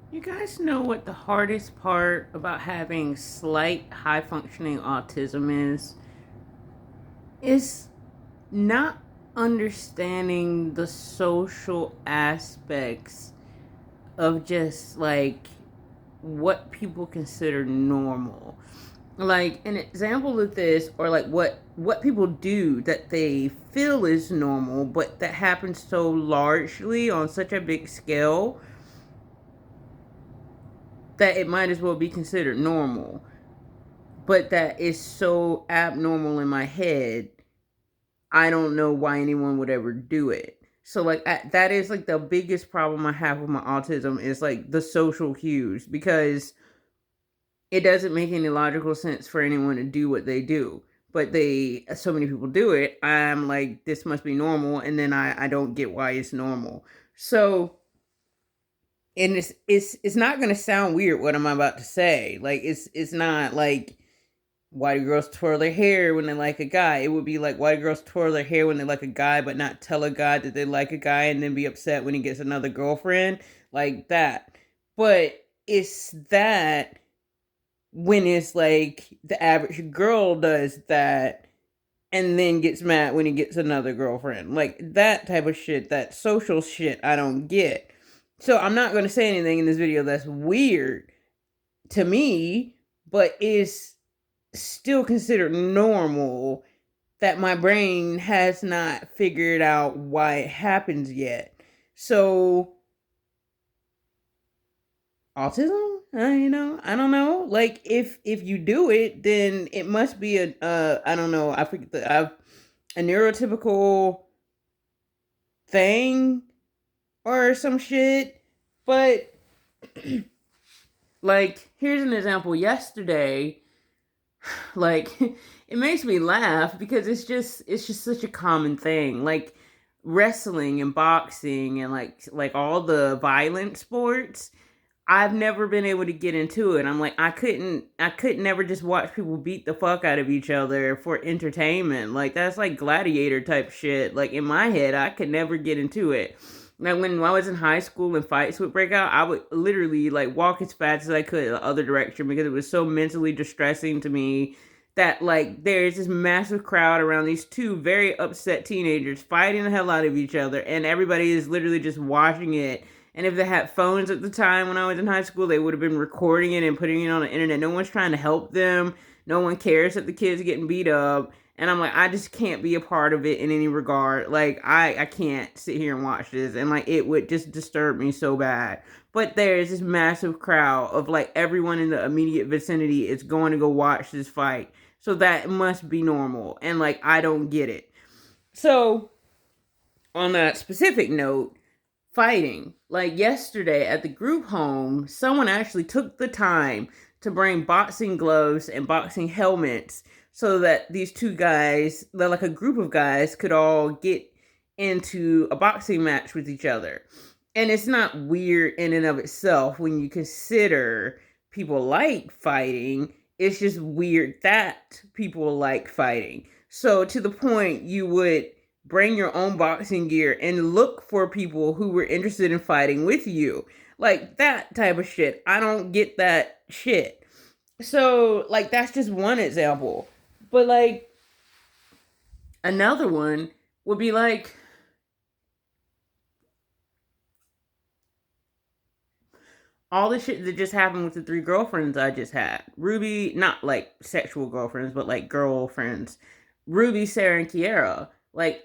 You guys know what the hardest part about having slight high functioning autism is? Is not understanding the social aspects of just like what people consider normal. Like an example of this, or like what people do that they feel is normal, but that happens so largely on such a big scale that it might as well be considered normal, but that is so abnormal in my head. I don't know why anyone would ever do it. So like that is like the biggest problem I have with my autism is like the social cues, because it doesn't make any logical sense for anyone to do what they do, but they so many people do it. I'm like, this must be normal, and then I don't get why it's normal. So, and it's not gonna sound weird what I'm about to say. Like it's not like why do girls twirl their hair when they like a guy. It would be like, why do girls twirl their hair when they like a guy but not tell a guy that they like a guy and then be upset when he gets another girlfriend, like that. But it's that when it's like the average girl does that and then gets mad when he gets another girlfriend. Like that type of shit, that social shit, I don't get. So I'm not going to say anything in this video that's weird to me, but is still considered normal, that my brain has not figured out why it happens yet. So autism, I don't know. Like if you do it, then it must be a I don't know. I forget a neurotypical thing or some shit. But like here's an example. Yesterday, like it makes me laugh because it's just such a common thing. Like wrestling and boxing and like all the violent sports, I've never been able to get into it. I'm like, I couldn't never just watch people beat the fuck out of each other for entertainment. Like that's like gladiator type shit. Like in my head, I could never get into it. Now when I was in high school and fights would break out, I would literally like walk as fast as I could the other direction because it was so mentally distressing to me that like there's this massive crowd around these two very upset teenagers fighting the hell out of each other, and everybody is literally just watching it. And if they had phones at the time when I was in high school, they would have been recording it and putting it on the internet. No one's trying to help them. No one cares that the kid's getting beat up. And I'm like, I just can't be a part of it in any regard. Like, I can't sit here and watch this. And like, it would just disturb me so bad. But there's this massive crowd of like everyone in the immediate vicinity is going to go watch this fight. So that must be normal. And like, I don't get it. So, on that specific note, fighting. Like yesterday at the group home, someone actually took the time to bring boxing gloves and boxing helmets so that these two guys, like a group of guys, could all get into a boxing match with each other. And it's not weird in and of itself when you consider people like fighting. It's just weird that people like fighting. So, to the point, you would bring your own boxing gear and look for people who were interested in fighting with you. Like that type of shit. I don't get that shit. So, like, that's just one example. But, like, another one would be like, all the shit that just happened with the three girlfriends I just had. Ruby, not like sexual girlfriends, but like girlfriends. Ruby, Sarah, and Kiara. Like,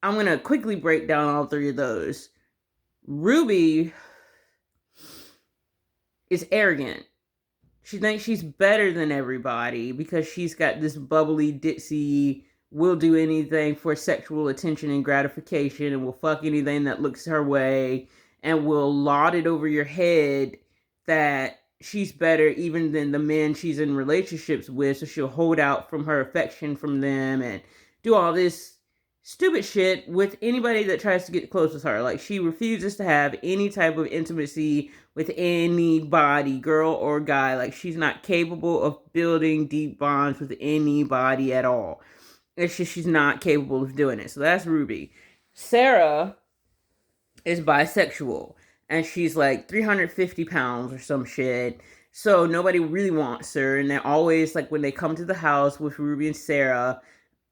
I'm gonna quickly break down all three of those. Ruby is arrogant. She thinks she's better than everybody because she's got this bubbly, ditzy, will do anything for sexual attention and gratification, and will fuck anything that looks her way, and will laud it over your head that she's better even than the men she's in relationships with. So she'll hold out from her affection from them and do all this stupid shit with anybody that tries to get close with her. Like, she refuses to have any type of intimacy with anybody, girl or guy. Like, she's not capable of building deep bonds with anybody at all. It's just she's not capable of doing it. So that's Ruby. Sarah is bisexual. and she's like 350 pounds or some shit. So nobody really wants her, and they're always like, when they come to the house with Ruby and Sarah,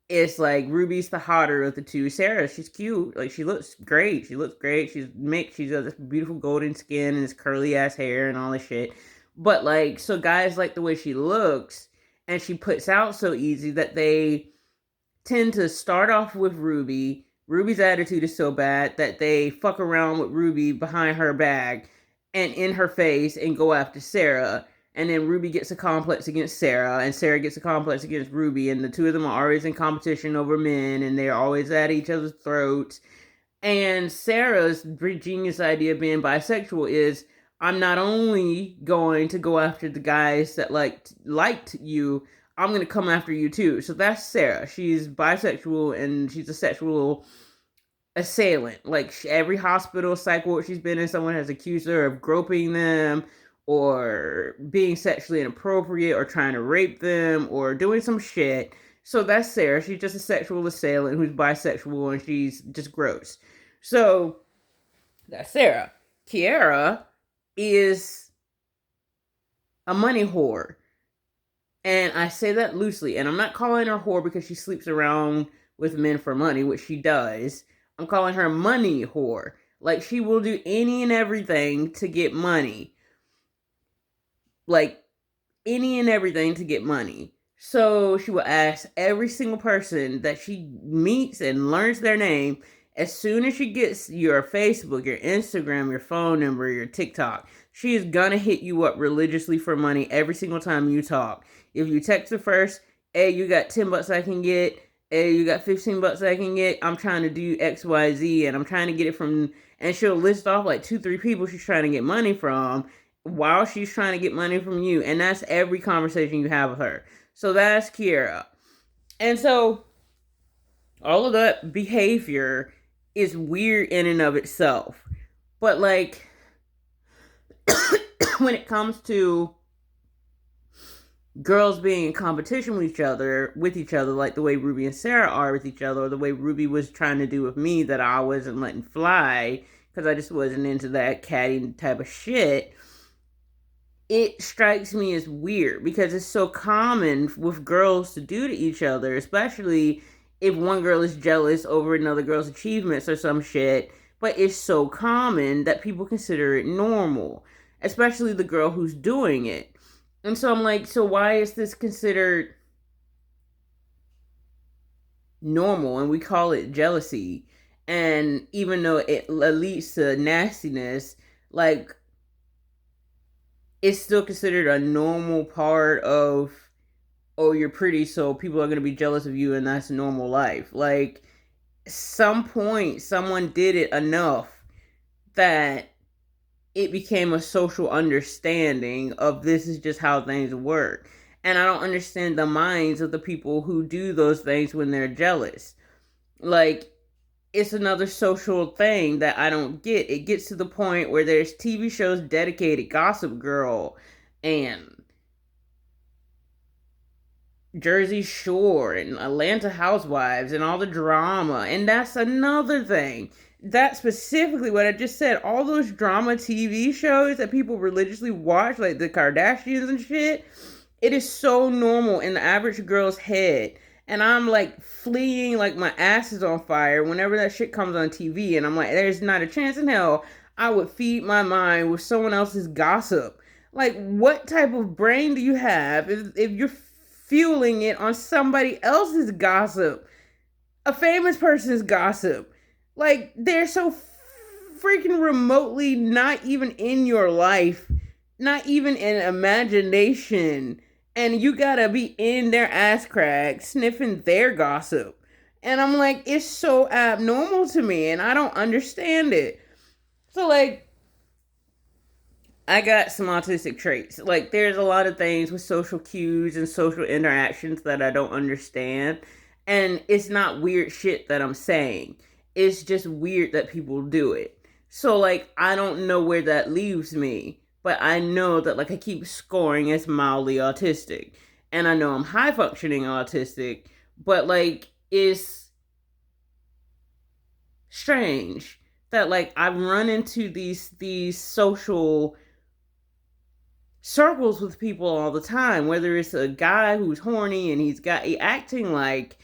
it's like Ruby's the hotter of the two. Sarah, she's cute. Like, she looks great. She looks great. She's mixed. She's got this beautiful golden skin and this curly ass hair and all this shit. But like, so guys like the way she looks, and she puts out so easy that they tend to start off with Ruby. Ruby's attitude is so bad that they fuck around with Ruby behind her back and in her face and go after Sarah. And then Ruby gets a complex against Sarah, and Sarah gets a complex against Ruby, and the two of them are always in competition over men, and they're always at each other's throats. And Sarah's genius idea of being bisexual is, I'm not only going to go after the guys that liked you, I'm going to come after you too. So that's Sarah. She's bisexual, and she's a sexual assailant. Like, every hospital psych ward she's been in, someone has accused her of groping them or being sexually inappropriate or trying to rape them or doing some shit. So that's Sarah. She's just a sexual assailant who's bisexual, and she's just gross. So that's Sarah. Kiara is a money whore. And I say that loosely. And I'm not calling her whore because she sleeps around with men for money, which she does. I'm calling her money whore. Like, she will do any and everything to get money. Like, any and everything to get money. So she will ask every single person that she meets and learns their name, as soon as she gets your Facebook, your Instagram, your phone number, your TikTok, she is gonna hit you up religiously for money every single time you talk. If you text her first, hey, you got $10 I can get, hey, you got $15 I can get, I'm trying to do XYZ, and I'm trying to get it from, and she'll list off like 2-3 people she's trying to get money from while she's trying to get money from you. And that's every conversation you have with her. So that's Kiara. And so all of that behavior is weird in and of itself. But like, when it comes to girls being in competition with each other, like the way Ruby and Sarah are with each other, or the way Ruby was trying to do with me that I wasn't letting fly because I just wasn't into that catty type of shit, it strikes me as weird because it's so common with girls to do to each other, especially if one girl is jealous over another girl's achievements or some shit. But it's so common that people consider it normal, especially the girl who's doing it. And so I'm like, so why is this considered normal and we call it jealousy? And even though it leads to nastiness, like, it's still considered a normal part of, oh, you're pretty, so people are going to be jealous of you, and that's normal life. Like, some point, someone did it enough that it became a social understanding of this is just how things work. And I don't understand the minds of the people who do those things when they're jealous. Like, it's another social thing that I don't get. It gets to the point where there's TV shows dedicated, Gossip Girl and Jersey Shore and Atlanta Housewives and all the drama. And that's another thing. That's specifically what I just said. All those drama TV shows that people religiously watch, like the Kardashians and shit, it is so normal in the average girl's head. And I'm like fleeing, like my ass is on fire whenever that shit comes on TV. And I'm like, there's not a chance in hell I would feed my mind with someone else's gossip. Like, what type of brain do you have if you're fueling it on somebody else's gossip? A famous person's gossip. Like, they're so freaking remotely not even in your life, not even in imagination. And you gotta be in their ass crack, sniffing their gossip. And I'm like, it's so abnormal to me, and I don't understand it. So, like, I got some autistic traits. Like, there's a lot of things with social cues and social interactions that I don't understand. And it's not weird shit that I'm saying. It's just weird that people do it. So, like, I don't know where that leaves me. But I know that, like, I keep scoring as mildly autistic. And I know I'm high functioning autistic. But, like, it's strange that like I've run into these social circles with people all the time, whether it's a guy who's horny and acting like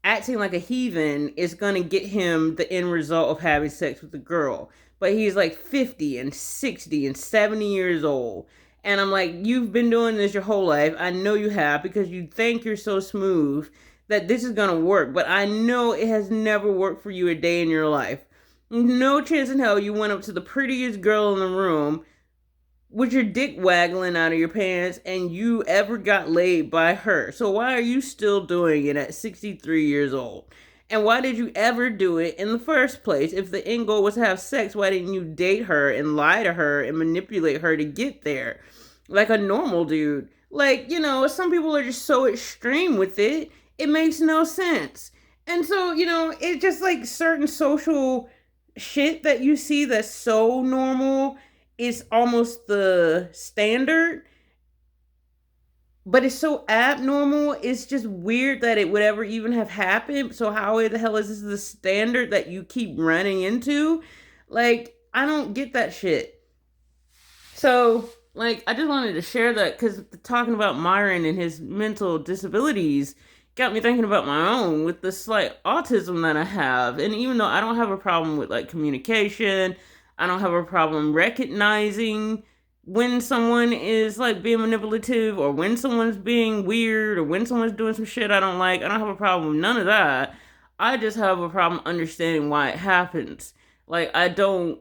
a heathen is going to get him the end result of having sex with a girl. But he's like 50 and 60 and 70 years old. And I'm like, you've been doing this your whole life. I know you have, because you think you're so smooth that this is going to work. But I know it has never worked for you a day in your life. No chance in hell you went up to the prettiest girl in the room with your dick waggling out of your pants and you ever got laid by her. So why are you still doing it at 63 years old? And why did you ever do it in the first place? If the end goal was to have sex, why didn't you date her and lie to her and manipulate her to get there? Like a normal dude. Like, some people are just so extreme with it, it makes no sense. And so, it's just like certain social shit that you see that's so normal is almost the standard, but it's so abnormal. It's just weird that it would ever even have happened. So how the hell is this the standard that you keep running into? Like, I don't get that shit. So, like, I just wanted to share that because talking about Myron and his mental disabilities got me thinking about my own with the slight autism that I have. And even though I don't have a problem with like communication, I don't have a problem recognizing when someone is like being manipulative or when someone's being weird or when someone's doing some shit I don't like. I don't have a problem with none of that. I just have a problem understanding why it happens. Like, I don't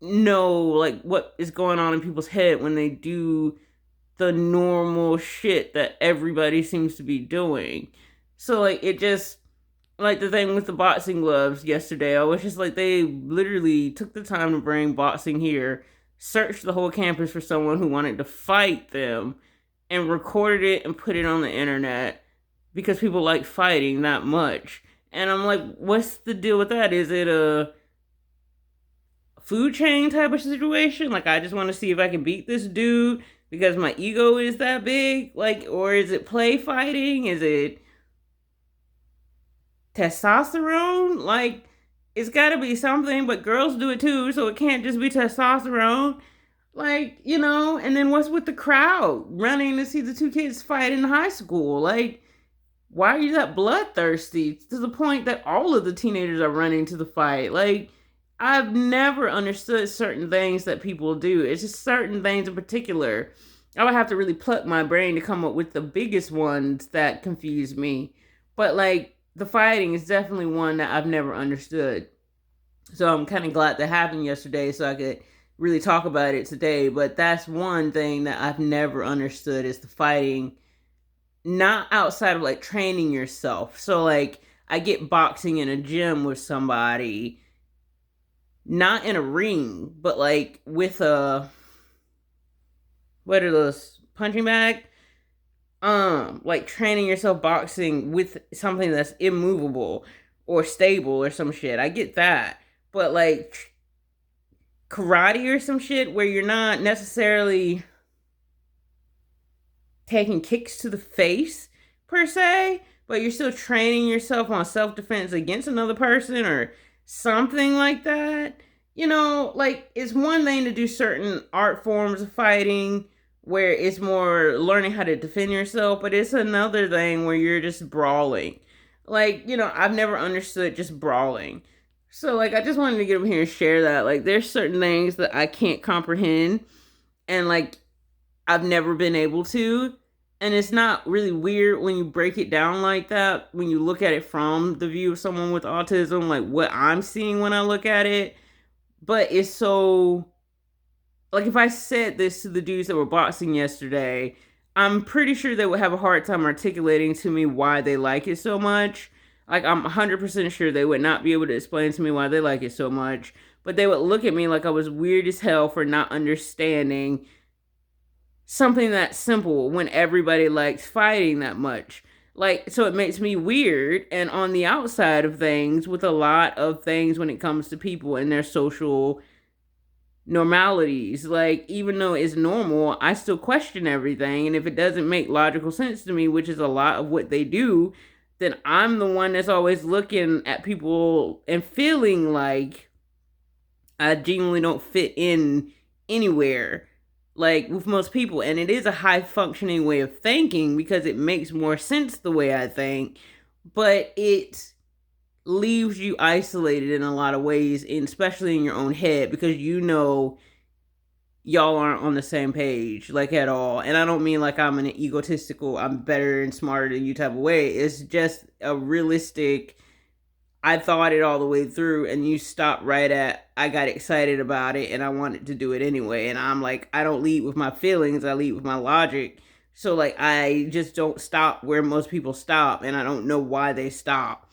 know like what is going on in people's head when they do the normal shit that everybody seems to be doing. So like it just like the thing with the boxing gloves yesterday, I was just like, they literally took the time to bring boxing here, searched the whole campus for someone who wanted to fight them, and recorded it and put it on the internet because people like fighting that much. And I'm like, what's the deal with that? Is it a food chain type of situation? Like, I just want to see if I can beat this dude because my ego is that big? Like, or is it play fighting? Is it testosterone? Like, it's gotta be something, but girls do it too, so it can't just be testosterone. Like, and then what's with the crowd running to see the two kids fight in high school? Like, why are you that bloodthirsty to the point that all of the teenagers are running to the fight? Like, I've never understood certain things that people do. It's just certain things in particular. I would have to really pluck my brain to come up with the biggest ones that confuse me. But like, the fighting is definitely one that I've never understood. So I'm kind of glad that happened yesterday so I could really talk about it today. But that's one thing that I've never understood is the fighting, not outside of like training yourself. So like, I get boxing in a gym with somebody, not in a ring, but like with a, what are those, punching bag? Like training yourself boxing with something that's immovable or stable or some shit. I get that. But like karate or some shit where you're not necessarily taking kicks to the face per se, but you're still training yourself on self-defense against another person or something like that. Like, it's one thing to do certain art forms of fighting where it's more learning how to defend yourself, but it's another thing where you're just brawling. Like, I've never understood just brawling. So, like, I just wanted to get over here and share that. Like, there's certain things that I can't comprehend, and, like, I've never been able to. And it's not really weird when you break it down like that, when you look at it from the view of someone with autism, like what I'm seeing when I look at it. But it's so, like, if I said this to the dudes that were boxing yesterday, I'm pretty sure they would have a hard time articulating to me why they like it so much. Like, I'm 100% sure they would not be able to explain to me why they like it so much. But they would look at me like I was weird as hell for not understanding something that simple when everybody likes fighting that much. Like, so it makes me weird and on the outside of things with a lot of things when it comes to people and their social normalities. Like, even though it's normal, I still question everything. And if it doesn't make logical sense to me, which is a lot of what they do, then I'm the one that's always looking at people and feeling like I genuinely don't fit in anywhere like with most people. And it is a high functioning way of thinking because it makes more sense the way I think, but it leaves you isolated in a lot of ways, and especially in your own head, because y'all aren't on the same page like at all. And I don't mean like I'm an egotistical, I'm better and smarter than you type of way. It's just a realistic, I thought it all the way through, and you stop right at I got excited about it and I wanted to do it anyway. And I'm like, I don't lead with my feelings, I lead with my logic. So like I just don't stop where most people stop, and I don't know why they stop.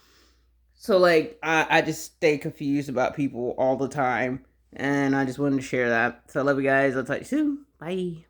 So like I just stay confused about people all the time. And I just wanted to share that. So I love you guys. I'll talk to you soon. Bye.